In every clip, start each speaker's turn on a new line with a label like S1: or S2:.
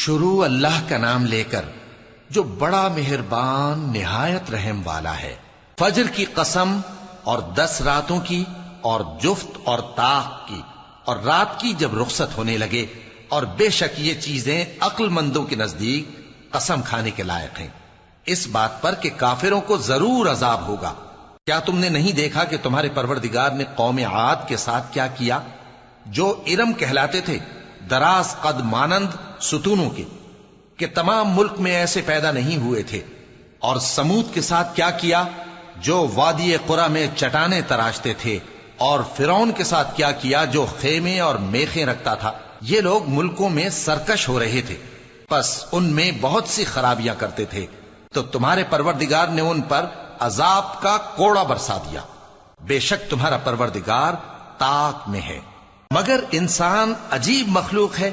S1: شروع اللہ کا نام لے کر جو بڑا مہربان نہایت رحم والا ہے۔ فجر کی قسم اور 10 راتوں کی اور جفت اور طاق کی اور رات کی جب رخصت ہونے لگے، اور بے شک یہ چیزیں عقل مندوں کے نزدیک قسم کھانے کے لائق ہیں، اس بات پر کہ کافروں کو ضرور عذاب ہوگا۔ کیا تم نے نہیں دیکھا کہ تمہارے پروردگار نے قوم عاد کے ساتھ کیا کیا، جو ارم کہلاتے تھے، دراز قد مانند ستونوں کے، کہ تمام ملک میں ایسے پیدا نہیں ہوئے تھے؟ اور سمود کے ساتھ کیا کیا، جو وادی قرا میں چٹانیں تراشتے تھے؟ اور فرعون کے ساتھ کیا کیا، جو خیمے اور میخیں رکھتا تھا؟ یہ لوگ ملکوں میں سرکش ہو رہے تھے، پس ان میں بہت سی خرابیاں کرتے تھے، تو تمہارے پروردگار نے ان پر عذاب کا کوڑا برسا دیا۔ بے شک تمہارا پروردگار طاق میں ہے۔ مگر انسان عجیب مخلوق ہے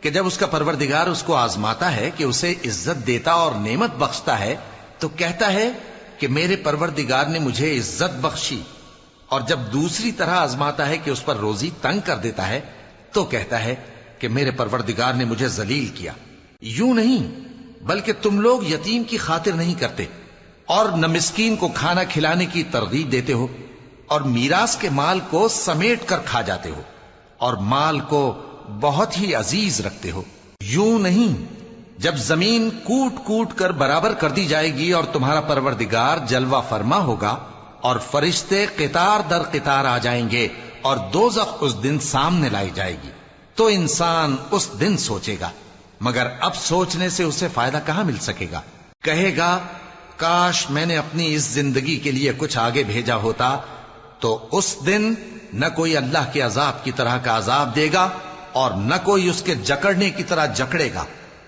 S1: کہ جب اس کا پروردگار اس کو آزماتا ہے کہ اسے عزت دیتا اور نعمت بخشتا ہے تو کہتا ہے کہ میرے پروردگار نے مجھے عزت بخشی، اور جب دوسری طرح آزماتا ہے کہ اس پر روزی تنگ کر دیتا ہے تو کہتا ہے کہ میرے پروردگار نے مجھے ذلیل کیا۔ یوں نہیں، بلکہ تم لوگ یتیم کی خاطر نہیں کرتے اور نہ مسکین کو کھانا کھلانے کی ترغیب دیتے ہو، اور میراث کے مال کو سمیٹ کر کھا جاتے ہو، اور مال کو بہت ہی عزیز رکھتے ہو۔ یوں نہیں، جب زمین کوٹ کوٹ کر برابر کر دی جائے گی اور تمہارا پروردگار جلوہ فرما ہوگا اور فرشتے قطار در قطار آ جائیں گے اور دوزخ اس دن سامنے لائی جائے گی، تو انسان اس دن سوچے گا، مگر اب سوچنے سے اسے فائدہ کہاں مل سکے گا؟ کہے گا کاش میں نے اپنی اس زندگی کے لیے کچھ آگے بھیجا ہوتا، تو اس دن نہ کوئی اللہ کے عذاب کی طرح کا عذاب دے گا اور نہ کوئی اس کے جکڑنے کی طرح جکڑے گا۔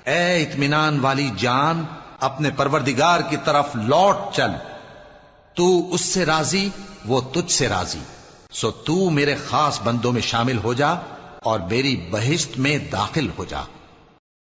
S1: اے اطمینان والی جان، اپنے پروردگار کی طرف لوٹ چل، تو اس سے راضی، وہ تجھ سے راضی، سو تو میرے خاص بندوں میں شامل ہو جا اور میری بہشت میں داخل ہو جا۔